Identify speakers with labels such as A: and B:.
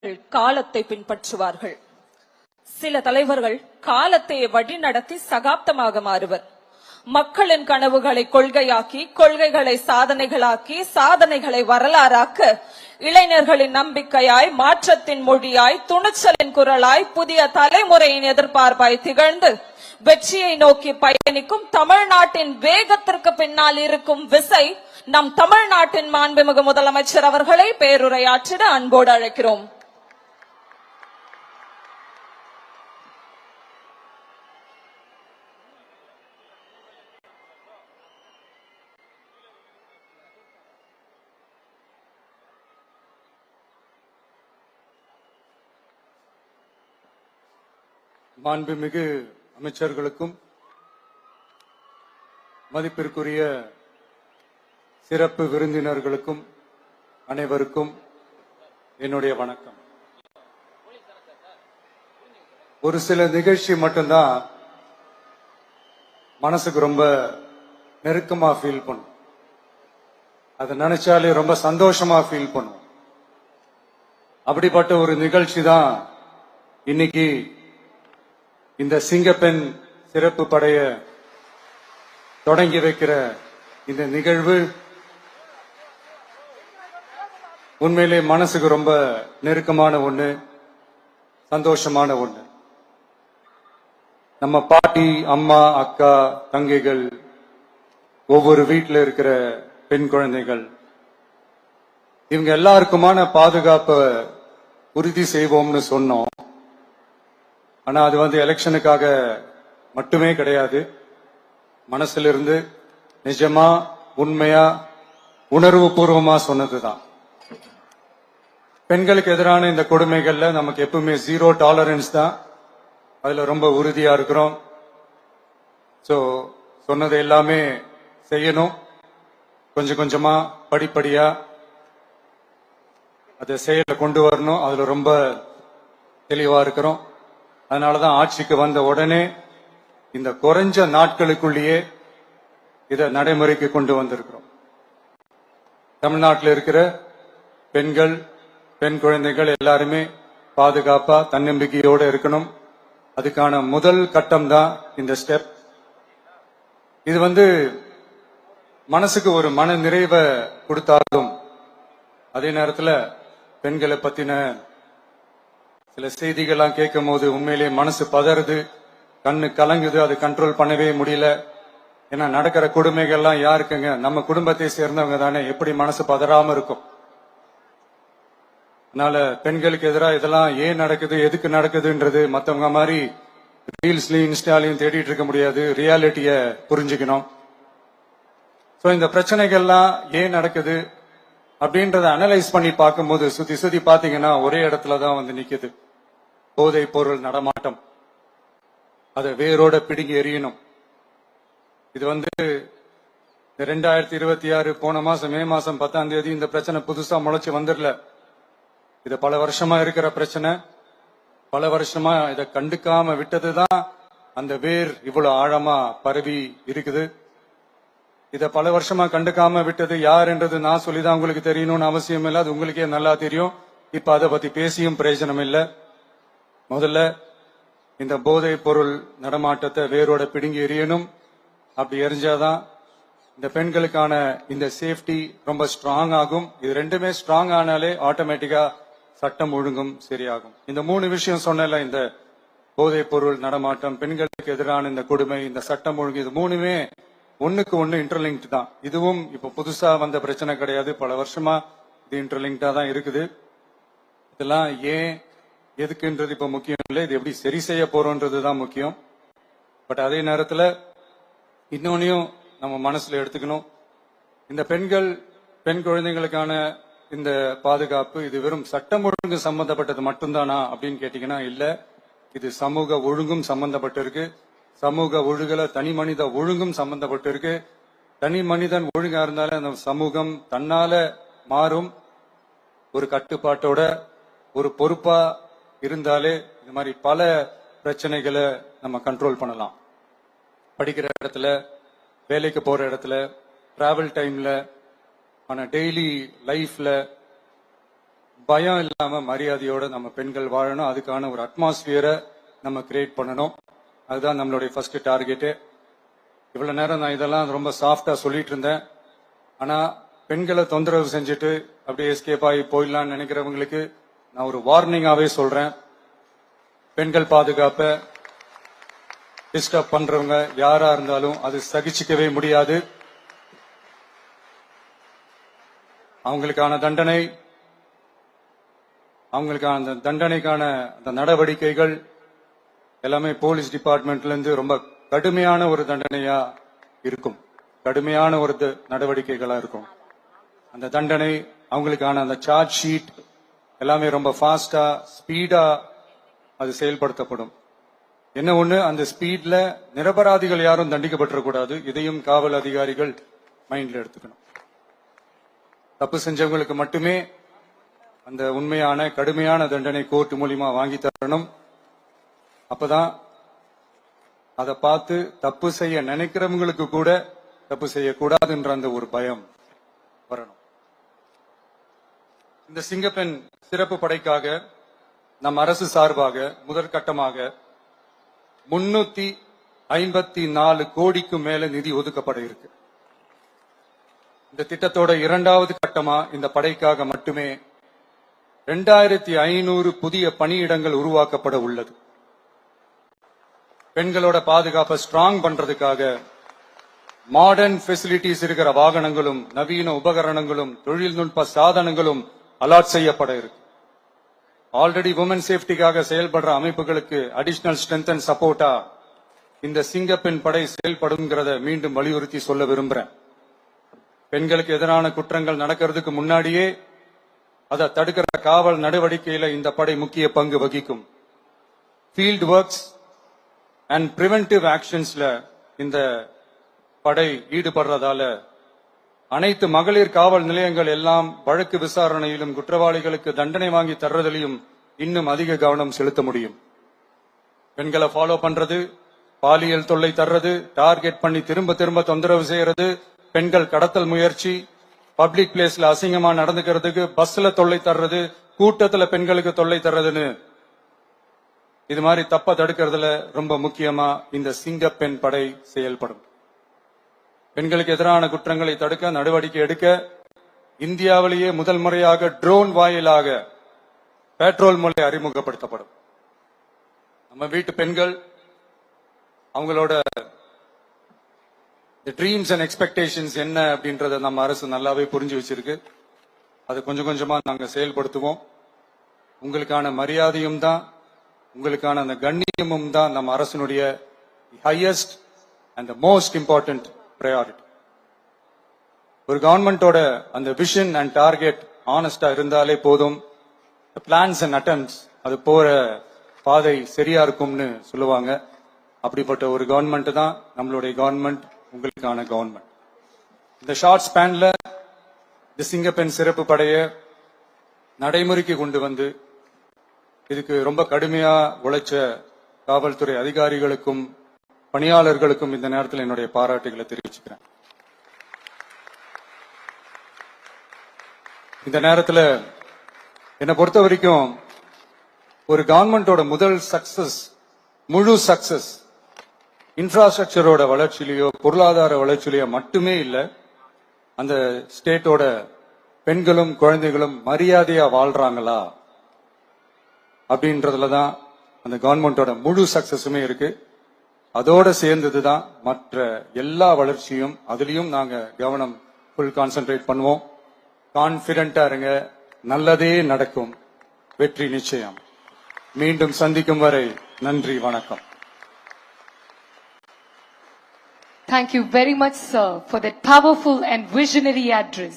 A: காலத்தை பின்பற்றுவார்கள். சில தலைவர்கள் காலத்தை வழிநடத்தி சகாப்தமாக மாறுவர். மக்களின் கனவுகளை கொள்கையாக்கி, கொள்கைகளை சாதனைகளாக்கி, சாதனைகளை வரலாறாக்க இளைஞர்களின் நம்பிக்கையாய், மாற்றத்தின் மொழியாய், துணிச்சலின் குரலாய், புதிய தலைமுறையின் எதிர்பார்ப்பாய் திகழ்ந்து வெற்றியை நோக்கி பயணிக்கும் தமிழ்நாட்டின் வேகத்திற்கு பின்னால் இருக்கும் விசை நம் தமிழ்நாட்டின் மாண்புமிகு முதலமைச்சர் அவர்களை பேருரையாற்றிட அன்போடு அழைக்கிறோம்.
B: மாண்புமிகு அமைச்சர்களுக்கும் மதிப்பிற்குரிய சிறப்பு விருந்தினர்களுக்கும் அனைவருக்கும் என்னுடைய வணக்கம். ஒரு சில நிகழ்ச்சி மட்டும்தான் மனசுக்கு ரொம்ப நெருக்கமா ஃபீல் பண்ணும். அதை நினைச்சாலே ரொம்ப சந்தோஷமா ஃபீல் பண்ணும். அப்படிப்பட்ட ஒரு நிகழ்ச்சி தான் இன்னைக்கு இந்த சிங்கப்பெண் சிறப்பு படைய தொடங்கி வைக்கிற இந்த நிகழ்வு. உண்மையிலே மனசுக்கு ரொம்ப நெருக்கமான ஒண்ணு, சந்தோஷமான ஒண்ணு. நம்ம பாட்டி, அம்மா, அக்கா, தங்கைகள், ஒவ்வொரு வீட்டில் இருக்கிற பெண் குழந்தைகள், இவங்க எல்லாருக்குமான பாதுகாப்பை உறுதி செய்வோம்னு சொன்னோம். ஆனா அது எலெக்ஷனுக்காக மட்டுமே கிடையாது. மனசுல இருந்து நிஜமா, உண்மையா, உணர்வு பூர்வமா சொன்னதுதான். பெண்களுக்கு எதிரான இந்த கொடுமைகள்ல நமக்கு எப்பவுமே 0 டாலரன்ஸ் தான். அதுல ரொம்ப உறுதியா இருக்கிறோம். சோ சொன்னது எல்லாமே செய்யணும். கொஞ்சம் கொஞ்சமா, படிப்படியா அதை செயல கொண்டு வரணும். அதுல ரொம்ப தெளிவா இருக்கிறோம். அதனாலதான் ஆட்சிக்கு வந்த உடனே இந்த குறைஞ்ச நாட்களுக்குள்ளேயே இதை நடைமுறைக்கு கொண்டு வந்திருக்கிறோம். தமிழ்நாட்டில் இருக்கிற பெண்கள், பெண் குழந்தைகள் எல்லாருமே பாதுகாப்பா, தன்னம்பிக்கையோடு இருக்கணும். அதுக்கான முதல் கட்டம் தான் இந்த ஸ்டெப். இது மனசுக்கு ஒரு மன நிறைவை கொடுத்தாலும், அதே நேரத்தில் பெண்களை பத்தின சில செய்திகள்லாம் கேட்கும் போது உண்மையிலே மனசு பதறுது, கண்ணு கலங்குது. அது கண்ட்ரோல் பண்ணவே முடியல. ஏன்னா நடக்கிற கொடுமைகள்லாம் யாருக்குங்க? நம்ம குடும்பத்தை சேர்ந்தவங்க தானே. எப்படி மனசு பதறாம இருக்கும்? அதனால பெண்களுக்கு எதிராக இதெல்லாம் ஏன் நடக்குது, எதுக்கு நடக்குதுன்றது மத்தவங்க மாதிரி ரீல்ஸ்லயும் இன்ஸ்டாலையும் தேடிட்டு இருக்க முடியாது. ரியாலிட்டிய புரிஞ்சுக்கணும். சோ இந்த பிரச்சனைகள்லாம் ஏன் நடக்குது அப்படின்றத அனலைஸ் பண்ணி பார்க்கும்போது சுத்தி சுத்தி பாத்தீங்கன்னா ஒரே இடத்துலதான் நிக்குது. போதை பொருள் நடமாட்டம். அதை வேரோட பிடுங்கி எறியணும். இது 2026 போன மாசம் மே மாசம் 10ஆம் தேதி இந்த பிரச்சனை புதுசா முளைச்சு வந்துடல. இது பல வருஷமா இருக்கிற பிரச்சனை. பல வருஷமா இதை கண்டுக்காம விட்டதுதான் அந்த வேர் இவ்வளவு ஆழமா பரவி இருக்குது. இத பல வருஷமா கண்டுக்காம விட்டது யார் என்றது நான் சொல்லிதான் உங்களுக்கு தெரியணும்னு அவசியம் இல்லை. அது உங்களுக்கே நல்லா தெரியும். இப்ப அதை பத்தி பேசியும் பிரயோஜனம் இல்லை. முதல்ல இந்த போதை பொருள் நடமாட்டத்தை வேரோட பிடுங்கி எறியணும். அப்படி எரிஞ்சாதான் இந்த பெண்களுக்கான இந்த சேஃப்டி ரொம்ப ஸ்ட்ராங் ஆகும். இது ரெண்டுமே ஸ்ட்ராங் ஆனாலே ஆட்டோமேட்டிக்கா சட்டம் ஒழுங்கும் சரியாகும். இந்த 3 விஷயம் சொன்னல, இந்த போதை பொருள் நடமாட்டம், பெண்களுக்கு எதிரான இந்த கொடுமை, இந்த சட்டம் ஒழுங்கு, இது 3மே ஒண்ணுக்கு ஒண்ணு இன்டர்லிங்க் தான். இதுவும் இப்ப புதுசா வந்த பிரச்சனை கிடையாது. பல வருஷமா இது இன்டர்லிங்க்டா தான் இருக்குது. இதெல்லாம் ஏன், எதுக்குன்றது இப்ப முக்கியம் இல்லை. இது எப்படி சரி செய்ய போறோம்ன்றதுதான் முக்கியம். பட் அதே நேரத்துல இன்னொன்னையும் நம்ம மனசுல எடுத்துக்கணும். இந்த பெண் குழந்தைகளுக்கான இந்த பாதுகாப்பு இது வெறும் சட்டம் ஒழுங்கு சம்பந்தப்பட்டது மட்டும்தானா அப்படின்னு கேட்டீங்கன்னா இல்ல. இது சமூக ஒழுங்கும் சம்பந்தப்பட்டிருக்கு. சமூக ஒழுகல தனி மனித ஒழுங்கும் சம்பந்தப்பட்டிருக்கு. தனி மனிதன் ஒழுங்கா இருந்தாலே அந்த சமூகம் தன்னால மாறும். ஒரு கட்டுப்பாட்டோட, ஒரு பொறுப்பா இருந்தாலே இது மாதிரி பல பிரச்சனைகளை நம்ம கண்ட்ரோல் பண்ணலாம். படிக்கிற இடத்துல, வேலைக்கு போற இடத்துல, டிராவல் டைம்ல, ஆனா டெய்லி லைஃப்ல பயம் இல்லாம மரியாதையோட நம்ம பெண்கள் வாழணும். அதுக்கான ஒரு அட்மாஸ்பியரை நம்ம கிரியேட் பண்ணணும். அதுதான் நம்மளுடைய ஃபர்ஸ்ட் டார்கெட்டு. இவ்வளவு நேரம் நான் இதெல்லாம் ரொம்ப சாஃப்டா சொல்லிட்டு இருந்தேன். ஆனா பெண்களை தொந்தரவு செஞ்சுட்டு அப்படியே எஸ்கேப் ஆகி போயிடலாம்னு நினைக்கிறவங்களுக்கு நான் ஒரு வார்னிங்காவே சொல்றேன். பெண்கள் பாதுகாப்பை டிஸ்டர்ப் பண்றவங்க யாரா இருந்தாலும் அது சகிச்சுக்கவே முடியாது. அவங்களுக்கான தண்டனைக்கான அந்த நடவடிக்கைகள் எல்லாமே போலீஸ் டிபார்ட்மெண்ட்ல இருந்து ரொம்ப கடுமையான ஒரு தண்டனையா இருக்கும். கடுமையான ஒரு நடவடிக்கைகளா இருக்கும். அந்த தண்டனை அவங்களுக்கான அந்த சார்ஜ் ஷீட் எல்லாமே ரொம்ப ஃபாஸ்டா ஸ்பீடா அது செயல்படுத்தப்படும். என்ன ஒண்ணு, அந்த ஸ்பீட்ல நிரபராதிகள் யாரும் தண்டிக்கப்பட்டிருக்கூடாது. இதையும் காவல் அதிகாரிகள் மைண்ட்ல எடுத்துக்கணும். தப்பு செஞ்சவங்களுக்கு மட்டுமே அந்த உண்மையான கடுமையான தண்டனை கோர்ட் மூலியமா வாங்கி தரணும். அப்பதான் அதை பார்த்து தப்பு செய்ய நினைக்கிறவங்களுக்கு கூட தப்பு செய்யக்கூடாதுன்ற அந்த ஒரு பயம் வரணும். இந்த சிங்கப்பெண் சிறப்பு படைக்காக நம் அரசு சார்பாக முதற்கட்டமாக 354 கோடிக்கு மேல நிதி ஒதுக்கப்பட இருக்கு. இந்த திட்டத்தோட இரண்டாவது கட்டமா இந்த படைக்காக மட்டுமே 2500 புதிய பணியிடங்கள் உருவாக்கப்பட உள்ளது. பெண்களோட பாதுகாப்பை ஸ்ட்ராங் பண்றதுக்காக மாடர்ன் ஃபெசிலிட்டிஸ் இருக்கிற வாகனங்களும் நவீன உபகரணங்களும் தொழில்நுட்ப சாதனங்களும் அலாட் செய்யப்பட இருக்கு. ஆல்ரெடி உமன் சேஃப்டிக்காக செயல்படுற அமைப்புகளுக்கு அடிஷனல் ஸ்ட்ரென்த் அண்ட் சப்போர்ட்டா இந்த சிங்கப்பெண் படை செயல்படுங்கிறத மீண்டும் வலியுறுத்தி சொல்ல விரும்புறேன். பெண்களுக்கு எதிரான குற்றங்கள் நடக்கிறதுக்கு முன்னாடியே அதை தடுக்கிற காவல் நடவடிக்கையில இந்த படை முக்கிய பங்கு வகிக்கும். ஃபீல்ட் ஒர்க்ஸ் அண்ட் பிரிவென்டிவ் ஆக்ஷன்ஸ்ல இந்த படை ஈடுபடுறதால அனைத்து மகளிர் காவல் நிலையங்கள் எல்லாம் வழக்கு விசாரணையிலும் குற்றவாளிகளுக்கு தண்டனை வாங்கி தர்றதிலையும் இன்னும் அதிக கவனம் செலுத்த முடியும். பெண்களை ஃபாலோ பண்றது, பாலியல் தொல்லை தர்றது, டார்கெட் பண்ணி திரும்ப திரும்ப தொந்தரவு செய்யறது, பெண்கள் கடத்தல் முயற்சி, பப்ளிக் பிளேஸ்ல அசிங்கமா நடந்துக்கிறதுக்கு பஸ்ல தொல்லை தர்றது, கூட்டத்துல பெண்களுக்கு தொல்லை தர்றதுன்னு இது மாதிரி தப்ப தடுக்கிறதுல ரொம்ப முக்கியமா இந்த சிங்கப்பெண் படை செயல்படும். பெண்களுக்கு எதிரான குற்றங்களை தடுக்க நடவடிக்கை எடுக்க இந்தியாவிலேயே முதல் முறையாக ட்ரோன் வாயிலாக பெட்ரோல் முறை அறிமுகப்படுத்தப்படும். நம்ம வீட்டு பெண்கள் அவங்களோட ட்ரீம்ஸ் அண்ட் எக்ஸ்பெக்டேஷன்ஸ் என்ன அப்படின்றத நம்ம அரசு நல்லாவே புரிஞ்சு வச்சிருக்கு. அது கொஞ்சம் கொஞ்சமா நாங்க செயல்படுத்துவோம். உங்களுக்கான மரியாதையும் தான், உங்களுக்கான அந்த கண்ணியமும் தான் நம்ம அரசினுடைய highest and most important priority. ஒரு கவர்மெண்டோட அந்த விஷன் அண்ட் டார்கெட் ஆனஸ்டா இருந்தாலே போதும். பிளான்ஸ் அண்ட் அட்டெம்ப்ட்ஸ் அது போற பாதை சரியா இருக்கும்னு சொல்லுவாங்க. அப்படிப்பட்ட ஒரு கவர்மெண்ட் தான் நம்மளுடைய கவர்மெண்ட், உங்களுக்கான கவர்மெண்ட். இந்த ஷார்ட் ஸ்பேன்ல இந்த சிங்கப்பெண் சிறப்பு படைய நடைமுறைக்கு கொண்டு வந்து இதுக்கு ரொம்ப கடுமையா உழைச்ச காவல்துறை அதிகாரிகளுக்கும் பணியாளர்களுக்கும் இந்த நேரத்தில் என்னுடைய பாராட்டுகளை தெரிவிச்சுக்கிறேன். இந்த நேரத்தில் என்னை பொறுத்த வரைக்கும் ஒரு கவர்மெண்டோட முதல் சக்சஸ், முழு சக்சஸ் இன்ஃப்ராஸ்ட்ரக்சரோட வளர்ச்சியிலேயோ பொருளாதார வளர்ச்சியிலேயோ மட்டுமே இல்லை, அந்த ஸ்டேட்டோட பெண்களும் குழந்தைகளும் மரியாதையா வாழ்றாங்களா அப்படின்றதுலதான் அந்த கவர்மெண்டோட முழு சக்சஸுமே இருக்கு. அதோட சேர்ந்ததுதான் மற்ற எல்லா வளர்ச்சியும். அதுலயும் நாங்க கவனம் ஃபுல் கான்சென்ட்ரேட் பண்ணுவோம். கான்பிடென்டா இருங்க, நல்லதே நடக்கும், வெற்றி நிச்சயம். மீண்டும் சந்திக்கும் வரை நன்றி, வணக்கம்.
C: Thank you very much, sir, for that powerful and visionary address.